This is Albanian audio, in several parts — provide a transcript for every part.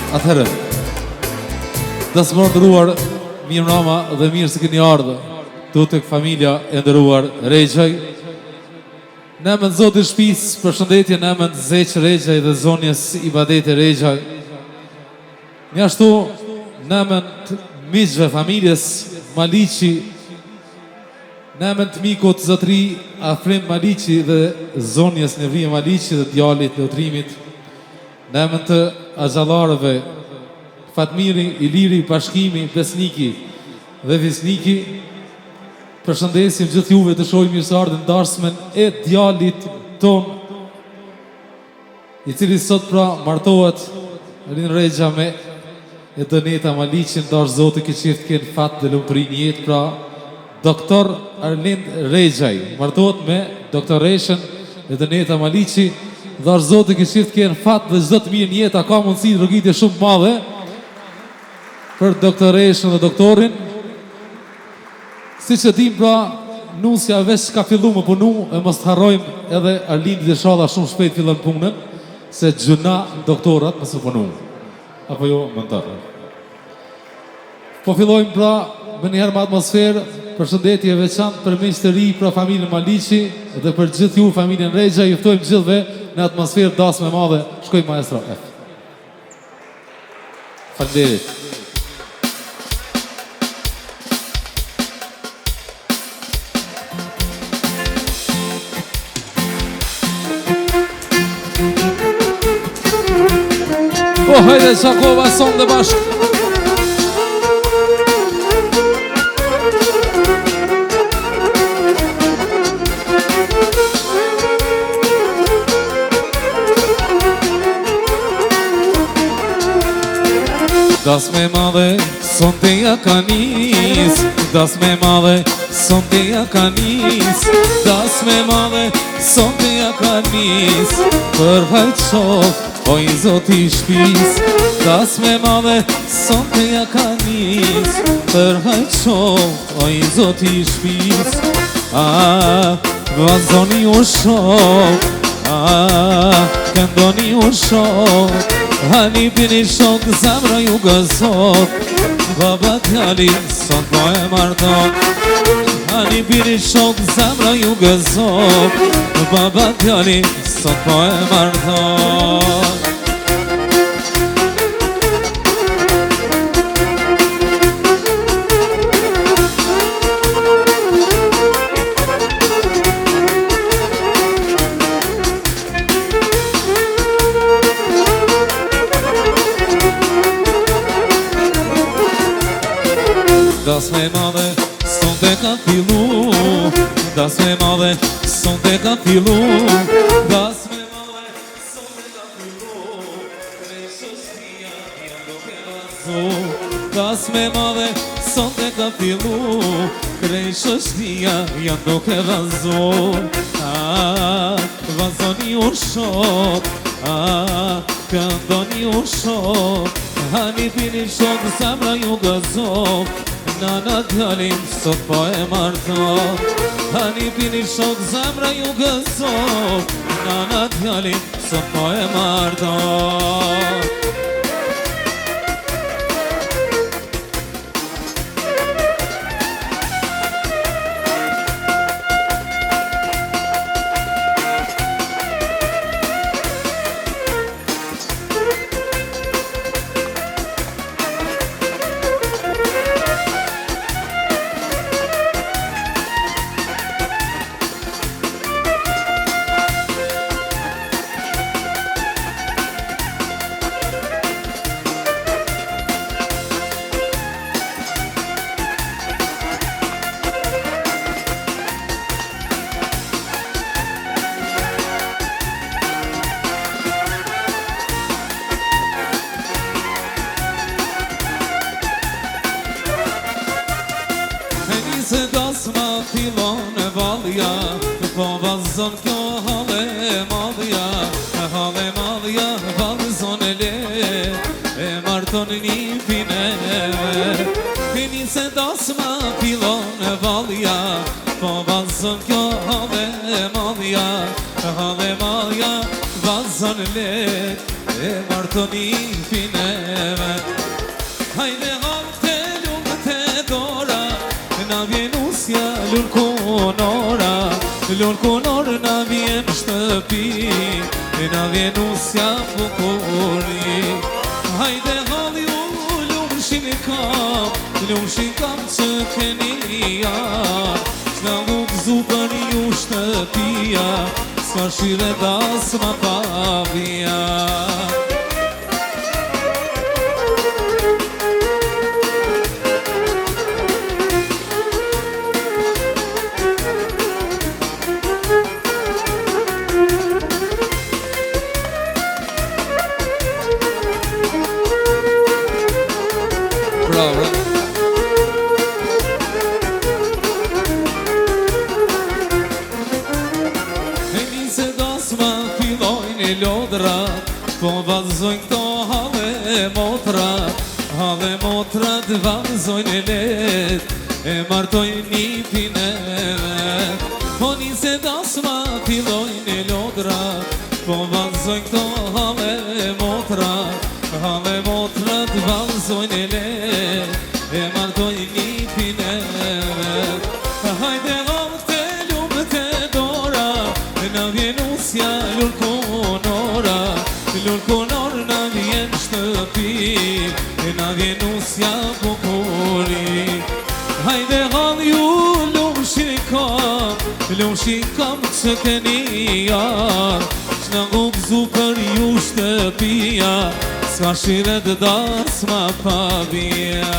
Atëherë, dasë më ndëruar, mirë mrama dhe mirë se keni ardhë, tu të familja e ndëruar Regjaj. Në emën Zotë i Shpis, për shëndetje në emën Zeq Regjaj dhe zonjes Ibadete Regjaj. Një ashtu, në emën të miqve familjes Maliqi, në emën të mikut Zotri Afrim Maliqi dhe zonjes Nevrie Maliqi dhe djalit Lotrimit, në emën të agjallarëve Fatmiri, Iliri, Pashkimi, Pesniki dhe Visniki, përshëndesim gjithë juve të shohim mirëseardhjen dashmen e djalit ton, i cili sot pra martohet Rin Regja me e Doneta Maliqin, dash Zoti që qift kënë fat dhe lumturi në jetë, pra Doktor Arlind Regjaj martohet me doktoreshën e Doneta Maliqi, dash Zoti që qift kënë fat dhe çdo të mirë në jetë, ka mundësi rrugitje shumë madhe për doktoreshën dhe doktorin. Si që dim pra, nusja veç ka fillu më punu, e mos të harrojmë edhe Arlindi dhe Shalla shumë shpejt fillon punën, se gjuna doktorat mësë punu. Apo jo, më në tërë. Po fillojmë pra, me njëherë më atmosferë, për shëndetje veçantë për miq të ri, pra familjen Maliqi, dhe për gjithë ju familjen Regjaj, juftojmë gjithëve në atmosferë dasme madhe, shkoj maestro F. Faleminderit. Po, hajde Qakova, son dhe bashkë. Das me madhe, son të ja ka nis, das me madhe, son të ja ka nis, das me madhe, son të ja ka nis, për hajt shof, o i Zoti i Shpis, das me madhe, son të ja ka nis, për hajt shof, o i Zoti i Shpis. Vazhdoni u shof, këndoni u shof, hani bini shok, zemra ju gëzot, baba t'jali sot po e marton. Hani bini shok, zemra ju gëzot, baba t'jali sot po e marton. Das me madhe, son të ka fillu, das me madhe, son të ka fillu, das me madhe, son të ka fillu, krejshështia janë duke vazhdu. Das me madhe, son të ka fillu, krejshështia janë duke vazhdu. Vazhdoni u shok, këndoni u shok, hani bini shok, zemra ju gëzot, nana t'jalim sot po e marton. Hani bini shok, zemra ju gëzot, nana t'jalim sot po e marton. Se dasma fillon e valja, po vazon kjo hale madhja, vazon e le, e marton një pineve. Keni se dasma fillon e valja, po vazon kjo hale madhja, vazon e le, e martonin pineve. Hajde hap të lumë të dora, na vjen usja lullë konora, lullë konor na vjen shtëpi, na vjen usja bukuri. Hajde halli u lumë shikam që keni janë, s'na u gëzu për ju shtëpia, s'ka shire das ma pavia. Po vazhdojnë këto hale motrat vazhdojnë e let, e martojnë një pineve. Po nise dasma fillojnë e lodrat, po vazhdojnë këto hale motrat vazhdojnë e let, e martojnë një pineve. Hajde hap të lumë të dora, na vjen usja lullë konora, lullë konor na vjen shtëpi, na vjen usja bukuri. Hajde halli u lumë shikam që keni jarë, s'na u gëzu për ju shtëpia, s'ka shire të das ma pavia.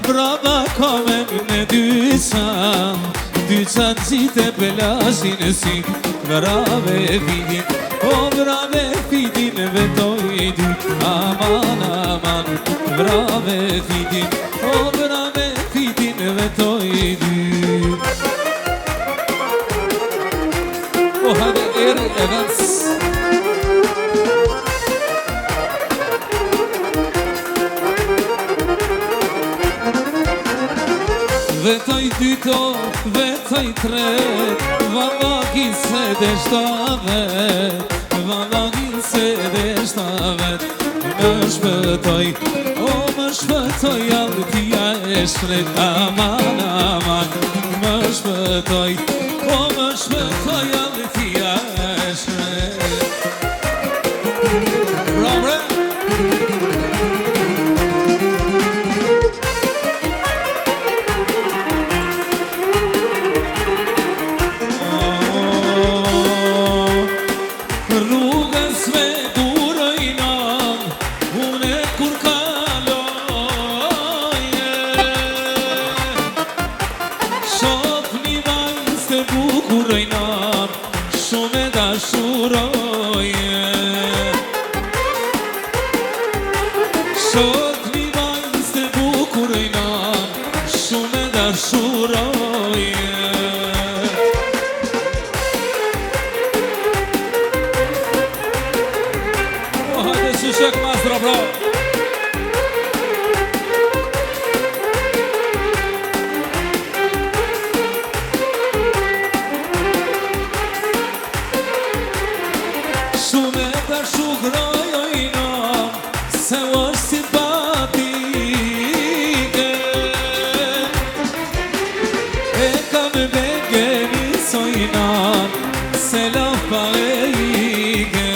Brava komen në dyçan qite pelashin e si, brave vidin, o brave vidin vetoj dy, aman, brave vidin, o brave vidin vetoj dy. O hajde eri e vans. Vetoj dyto, vetoj tret, valagin se dhe shtavet, valagin se dhe shtavet. Më shpëtoj, o më shpëtoj, allëtia e shret, aman, më shpëtoj, o më shpëtoj, allëtia e shret. Bravo! bro. Shumë e të shukrojojna se është simpatike. E kam begeni sojna se la paike.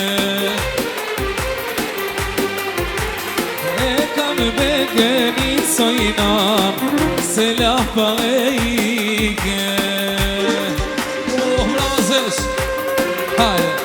E kam begeni sojna se la paike. Oh, razes, hajde.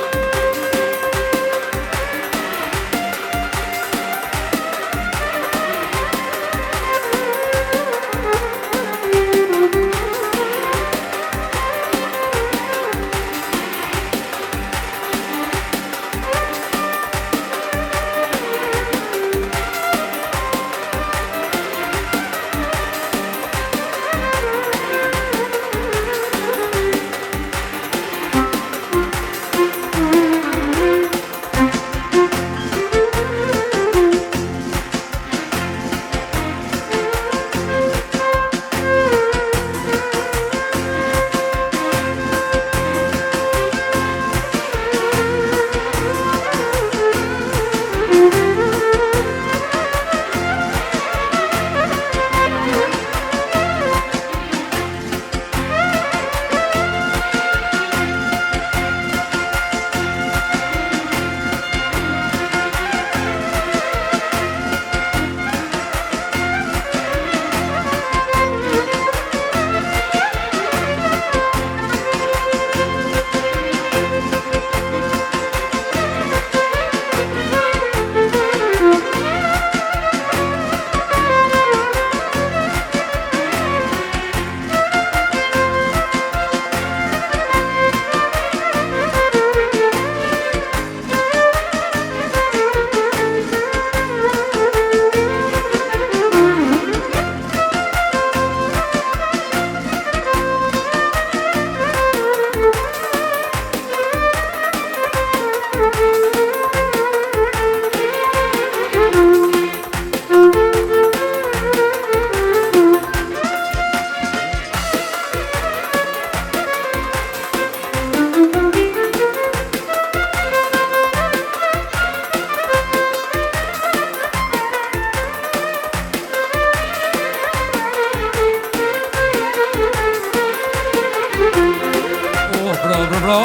Bro,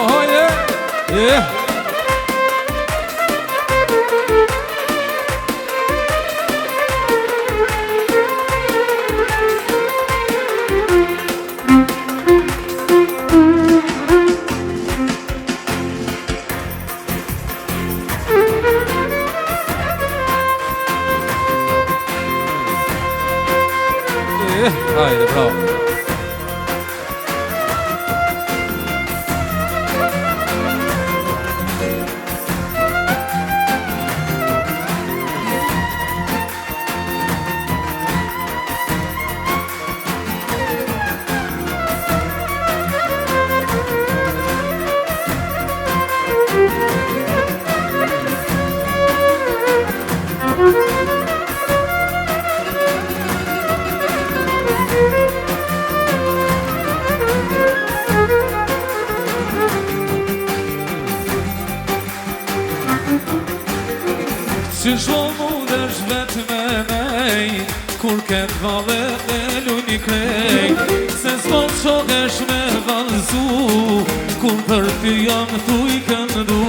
yeah. Haydi bravo. Që shumë mund është vetë me nej, kur ketë vave e luni krej, se s'mon shokesh me valzu, kur për ty jam thuj këndu,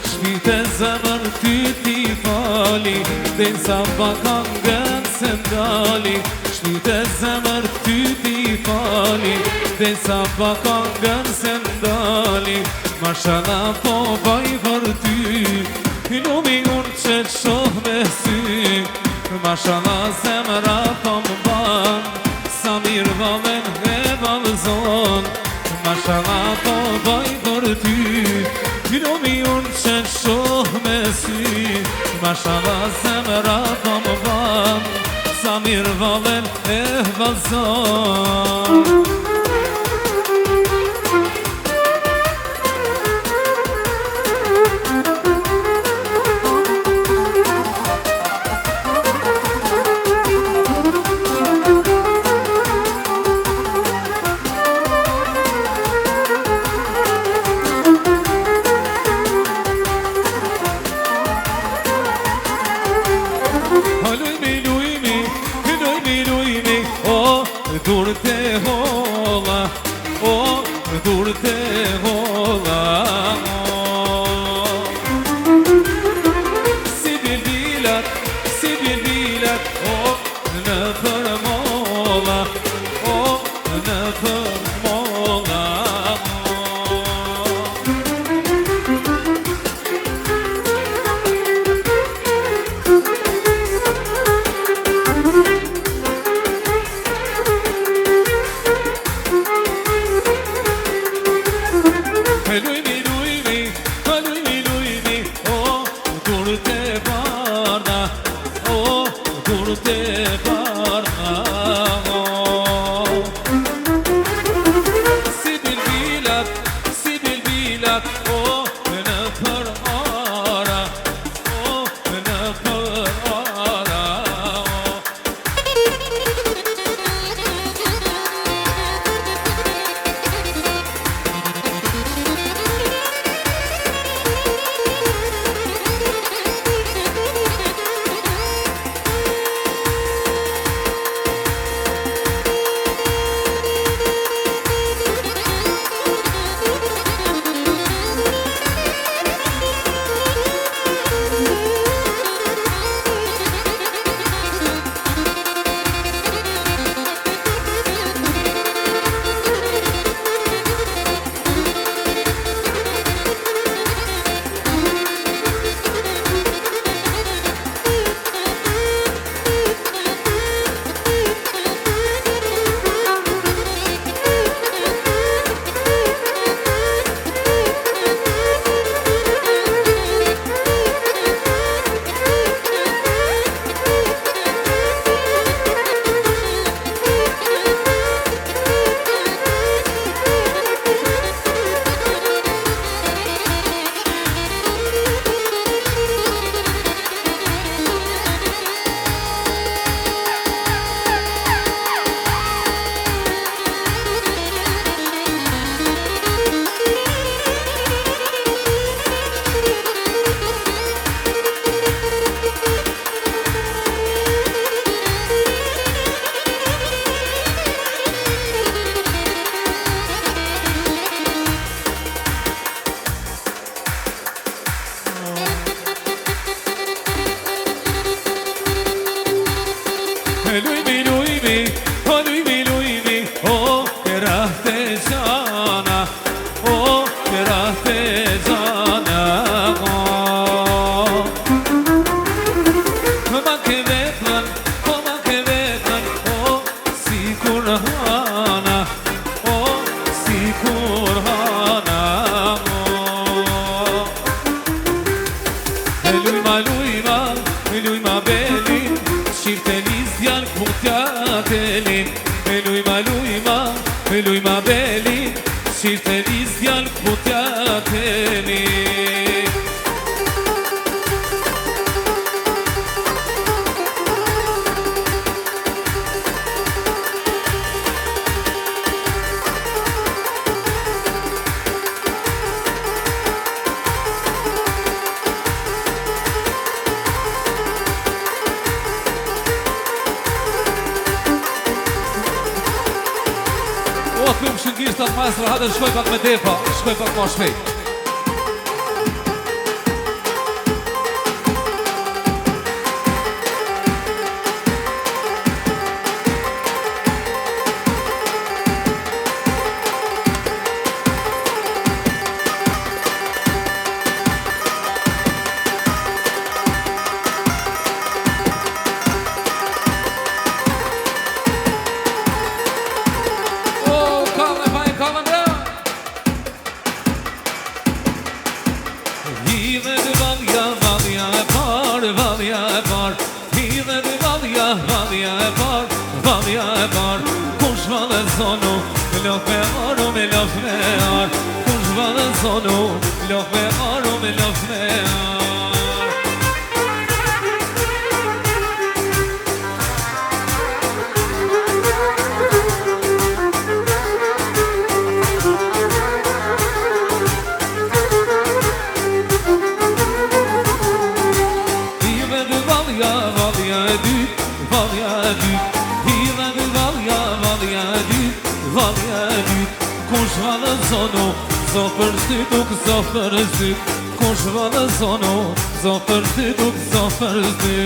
shpite zemër ty ti fali, dhe sa bakan gënë se ndali, shpite zemër ty ti fali, dhe sa bakan gënë se ndali, mashallah po baj për ty, lumi unë që të shoh me sy, mashallah zemra po më ban, sa mirë valen e valzon, mashallah po baj për ty, lumi unë që të shoh me sy, mashallah zemra po më ban, sa mirë valen e valzon. kur te holla Si bilbilat, në përmolla në përmolla Lujma beli, shirte lizjan kutjateni Shëngjishtat maestro, hadër shkoj pak me depa, shkoj pak ma shpejt. Sono për ty duk, zo për ty kush vëllë zono, zo për ty duk, zo për ty.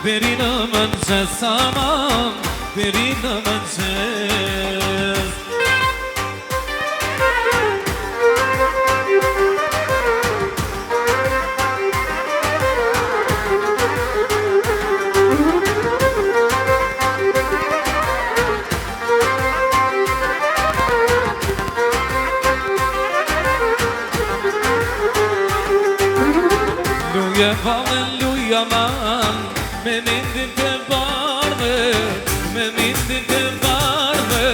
Deri në mëngjes aman, deri në mëngjes. Luja valen, luja man, me mindin të bardhe, me mindin të bardhe,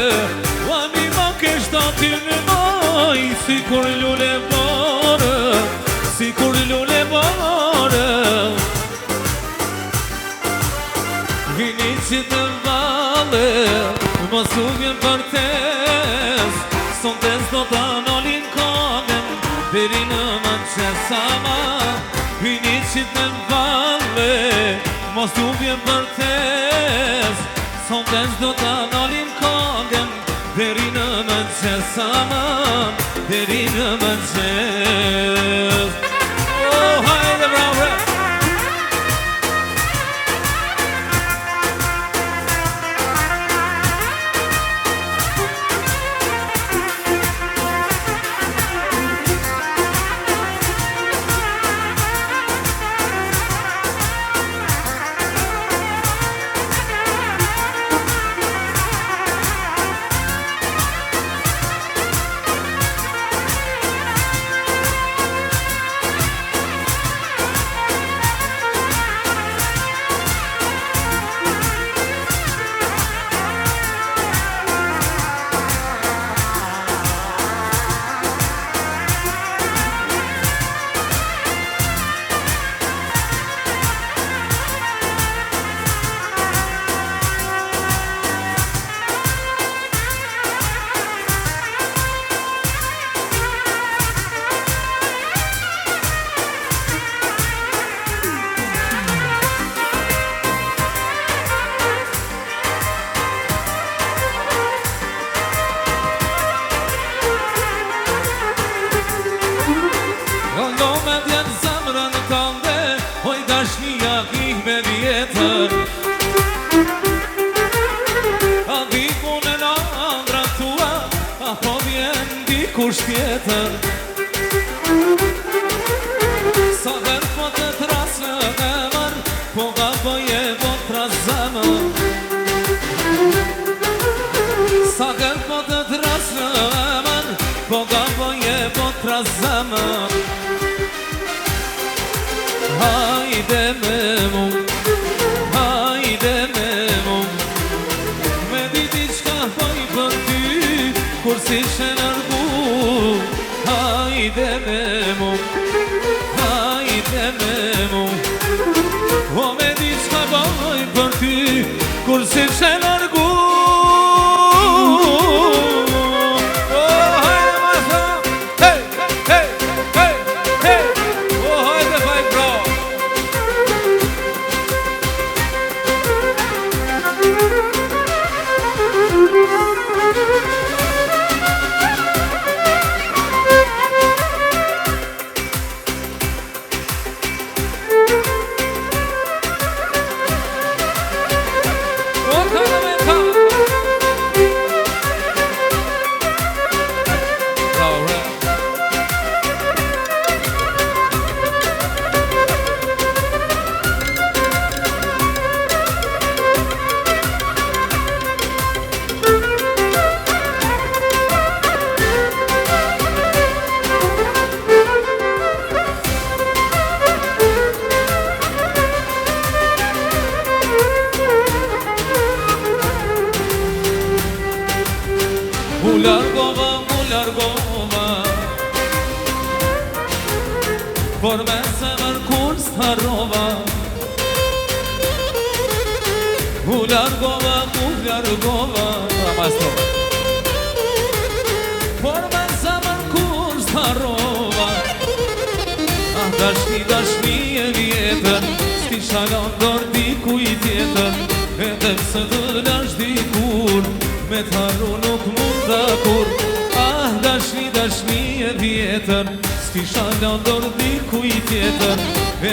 o anima ke shtatin në maj, si kur lule bare, si kur lule bare. Vini që të vale, mos u vjen për tes, son tes do të nolin kamen, deri në mëngjes aman. Vini që të vale, mos t'u vjen për tes, son tes do t'a nalin kongën, deri në mëngjes aman, deri në mëngjes. Oh, hajde bravo! Kush tjetër sa her po të tras në emër, po ga bëje po tras zemër. Sa her po të tras në emër, po ga bëje po tras zemër. Hajde me mu, hajde me mu, me diti qka bëj për ty, kur si shenërgu. Hajde me mu, hajde me mu, o me di qka bëj për ty, kur si që largu. Hajde ma thë, hej, hej, hej, hej, o hajde faj bro. por me zemër kur s'harrova. U largova, maestro. Por me zemër kur s'harrova. Ah, dashni e vjetër, s'ki shalon dor dikuj tjetër, edhe pse dëlash dikur, me t'harru nuk mund t'a kur. Ah, dashni e vjetër, s'ki shalon dor dikuj tjetër,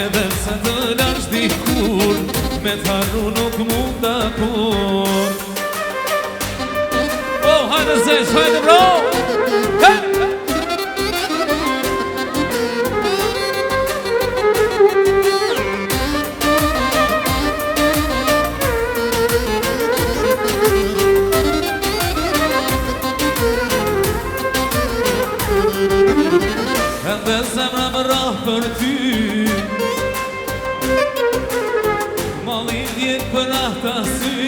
edhe pse dëlash dikur, me t'harru nuk mund t'a kur. Oh, hajde zesh, hajde bro! Hey! Ende zemra më rah për ty, mali vjek për ata sy.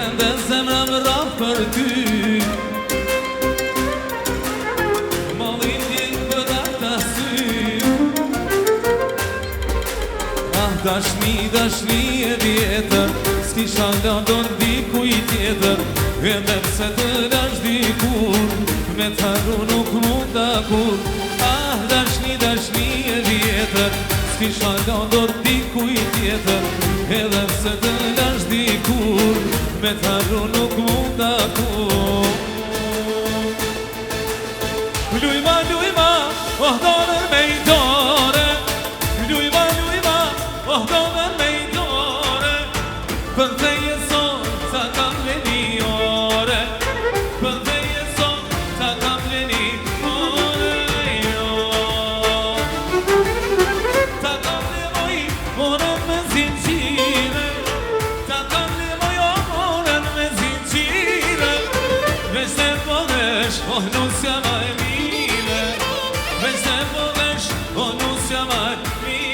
Ende zemra më rah për ty, mali vjek për ata sy. Ah, dashni e vjetër, s'ki shalon dor dikuj tjetër, edhe pse dëlash dikur, me t'harru nuk mund t'a kur. Ah, dashni e vjetër, s'ki shalon dor dikuj tjetër, edhe pse dëlash dikur, me t'harru nuk mund t'a kur. Lujma, oh donër me i dore, lujma, oh donër me i dore, për teje son sa kam veni ore, për teje son sa kam veni ore, sa kam nevoj orën me zinqire, sa kam nevoj orën me zinqire, veç të podesh, oh nusja ma e mire, veç të podesh, oh nusja ma e mire.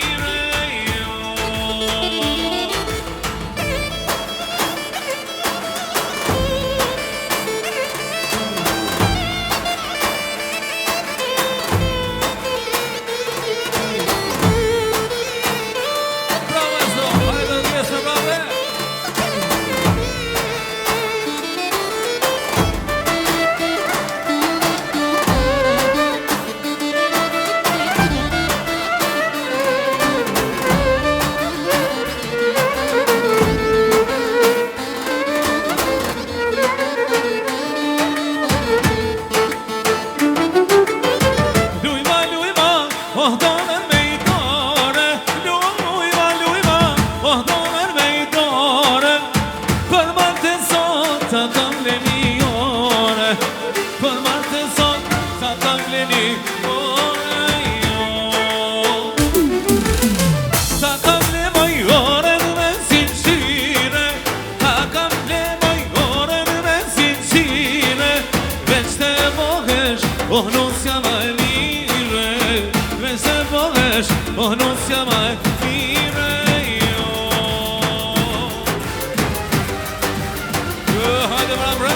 Oh, non siamo a mire, me se podesh, oh, non siamo a mire, hajde bra.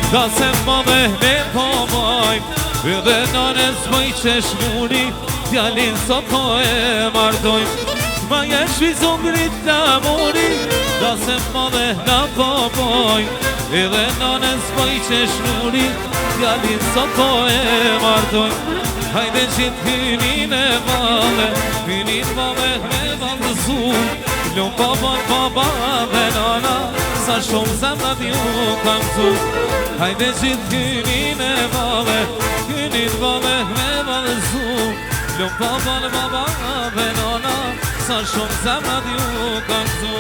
Da se më me po moj, edhe nënes më i qesh muni, djalin sot ko e mardoj. Ma jesh vizon grit në muni, da se më po moj, edhe nënes më i qesh muni, djalin sot ko e mardoj. Hajde qitë hynin e vale, hynin vale me valë të zunë, Lum baba dhe nana, sa shumë zemrat ju kam zu. Hajde gjithë kynin e vave, kynin vave me valëzu. Lum baba dhe nana, sa shumë zemrat ju kam zu.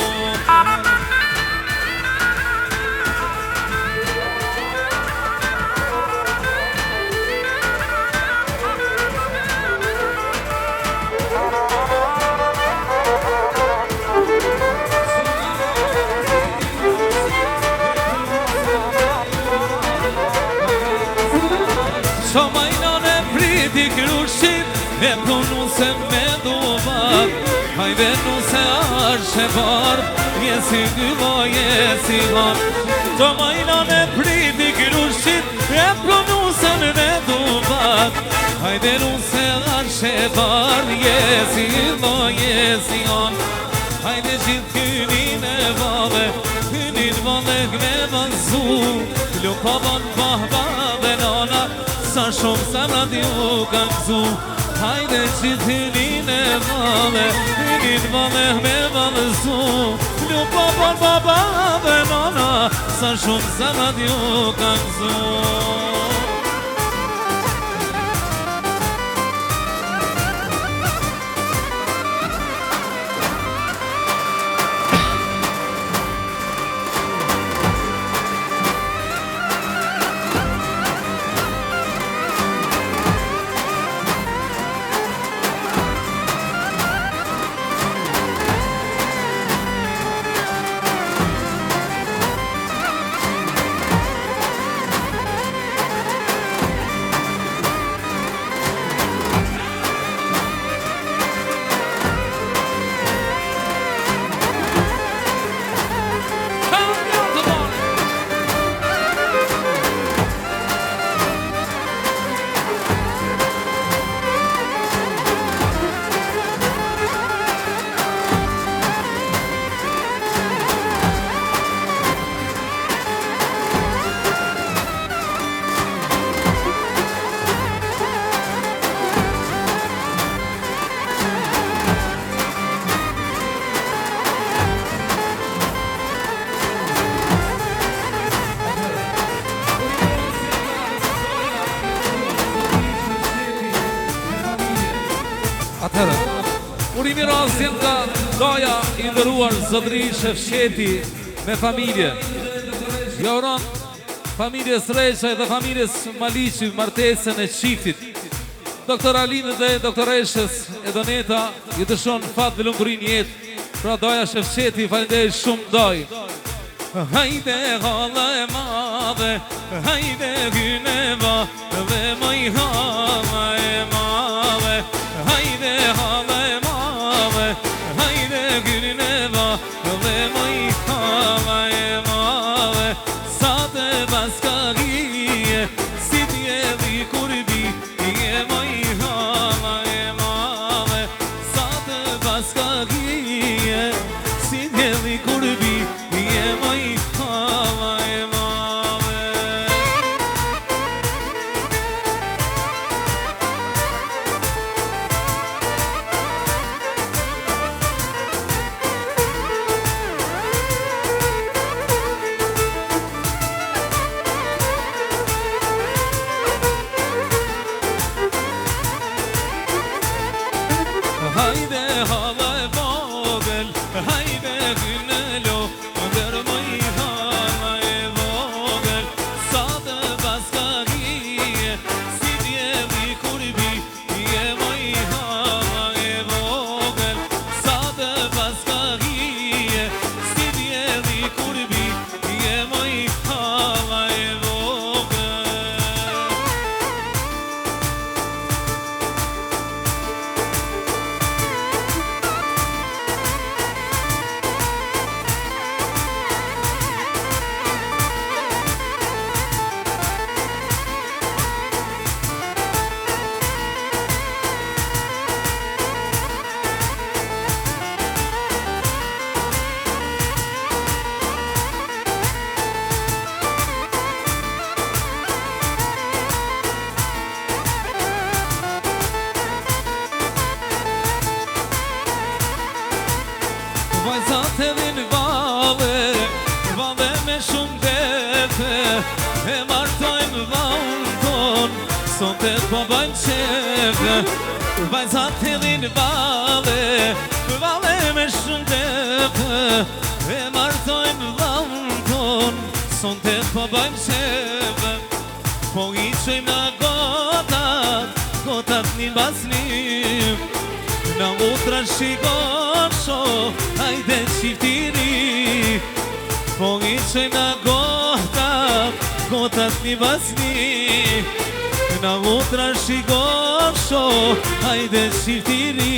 Shomajnon e priti krushit, e punu se me duvat. Hajde nu se arshe bar, jesi dyva, jesi har. Shomajnon e priti krushit, e punu se me duvat. Hajde nu se arshe bar, jesi dyva, jesi har. Hajde gjithë kynin e vave, kynin vave me vazu. Lupavan baba dhe nana, sa shumë zemrat ju kanë zu. Hajde gjithë kynin e vave, kynin vave me valëzu. Lupavan baba dhe nana, sa shumë zemrat ju kanë zu. Atëherë, urimi rastin nga Gaja i ndëruar Zotëri Shefqeti me familje. Ja uron familjes Reçaj dhe familjes Maliqi martesën e çiftit. Doktor Alinë dhe doktoreshës Edoneta ju dëshon fat dhe lumturin jetë. Pra Gaja Shefqeti falenderoj shumë Daj. Hajde halla e madhe, hajde gyneva dhe moj halla e madhe. Hajde halla e madhe, hajde gyneva dhe moj halla e madhe. Sa të baskagije, si t'jeli kurbi, je moj halla e madhe. Sa të baskagije, si t'jeli kurbi, je moj halla e madhe. shumë dete, e martojmë dhaun ton, sonte po bëjmë qeve, vajzat hedhin vale, vale me shumë dete, e martojmë dhaun ton, sonte po bëjmë qeve, po i qojmë na gotat, gotat një bas një, na utra shikon sho, hajde qiftiri, po i qojmë na gotat, gotat një bas një, na utra shikon sho, hajde qiftiri.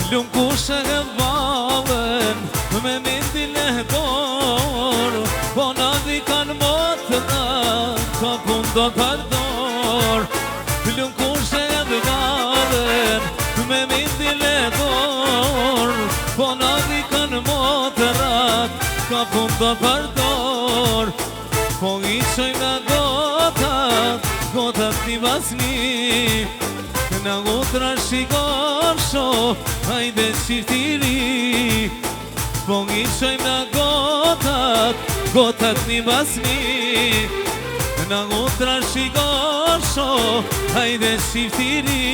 Lumë kushe e valen, me mindin e dorë, po na dhikan motëra, ka pun do përdor. Lumë kushe e valen, me mindin e dorë, po na dhikan motëra, ka pun do përdor. Po i qojmë na gotat, gotat një basni, na utra shikon sho, hajde qiftiri, po i qojmë na gotat, gotat një basni, na utra shikon sho, hajde qiftiri.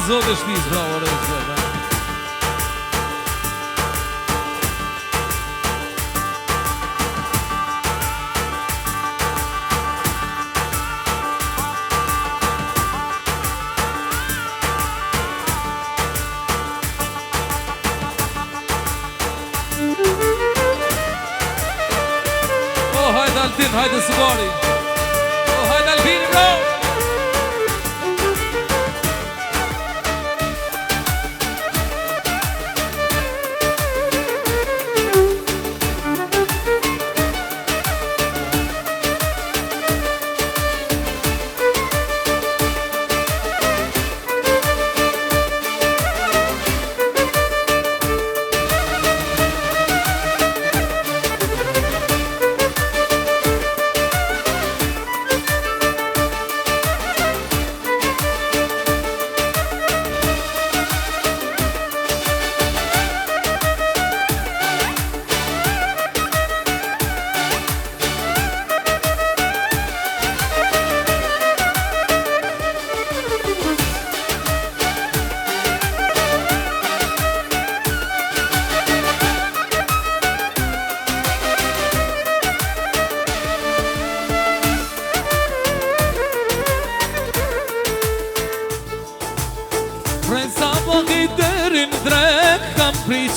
Zotë shpis, bravo, rëzve, hajde Altin, hajde Sugari, hajde Albini, bro!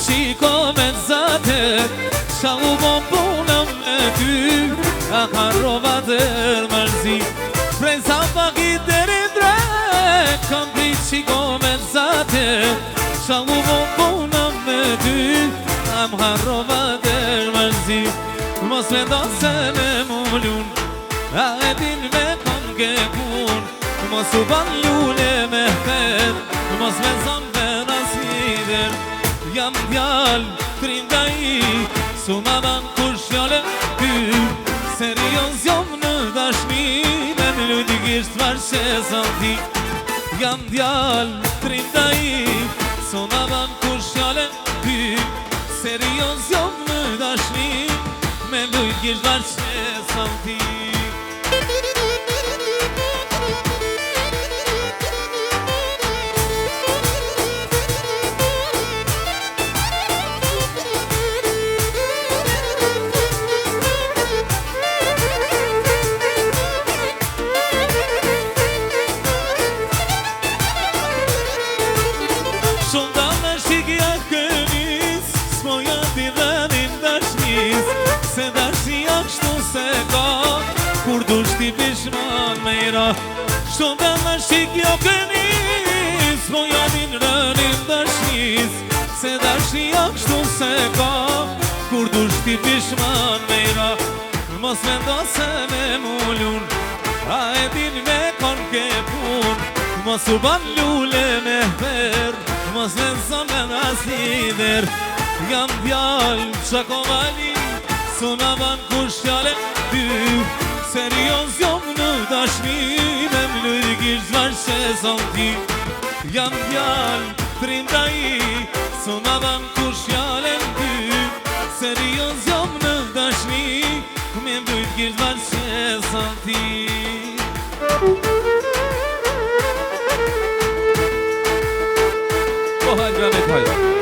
Qiko me zatet, qa u bon puna me ty, a harrova der mërzi. Prej sa pakit derin drek, kam pri qiko me zatet, qa u bon puna me ty, am harrova der mërzi. Mos me do se me mullun, a e din me kom ke kun, mos u ban lule me fet, mos me zambe nas lider. Jam djal, trinda i Su ma ban kur shjale ty Serios jom në dashni Me më lujti kisht varshe sa ti Jam djal, trinda i Su ma ban kur shjale ty Serios jom në dashni Me më lujti kisht varshe sa ti Se dashnia kështu se ka Kur dush ti pishman me i ra Shumë dhe më shikjo kënis Po jadin rënin dashnis Se dashnia kështu se ka Kur dush ti pishman me i ra Mos me ndo se me mullun A e din me kon ke pun Mos u ban lule me her Mos me nëson me nas lider Jam djall qa ko valin Suna ban kush fjale ty Serios jom në dashni Me më lujtë kisht varshe son ti Jam djall, trinda i Suna ban kush fjale ty Serios jom në dashni Me më lujtë kisht varshe son ti Po hajt gramet hajt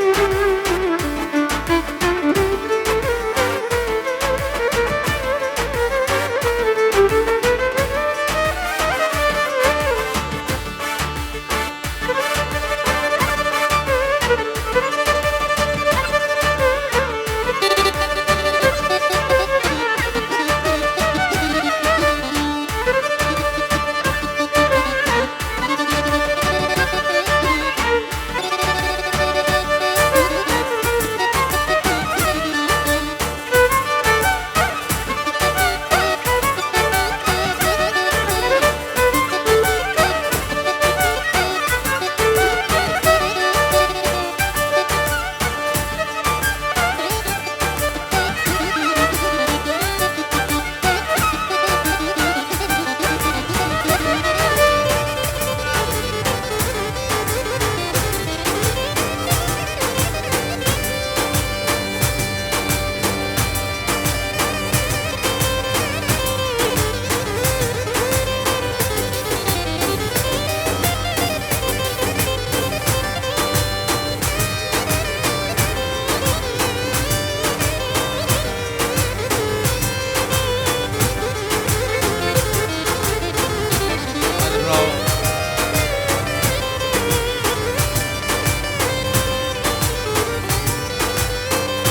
Bravo.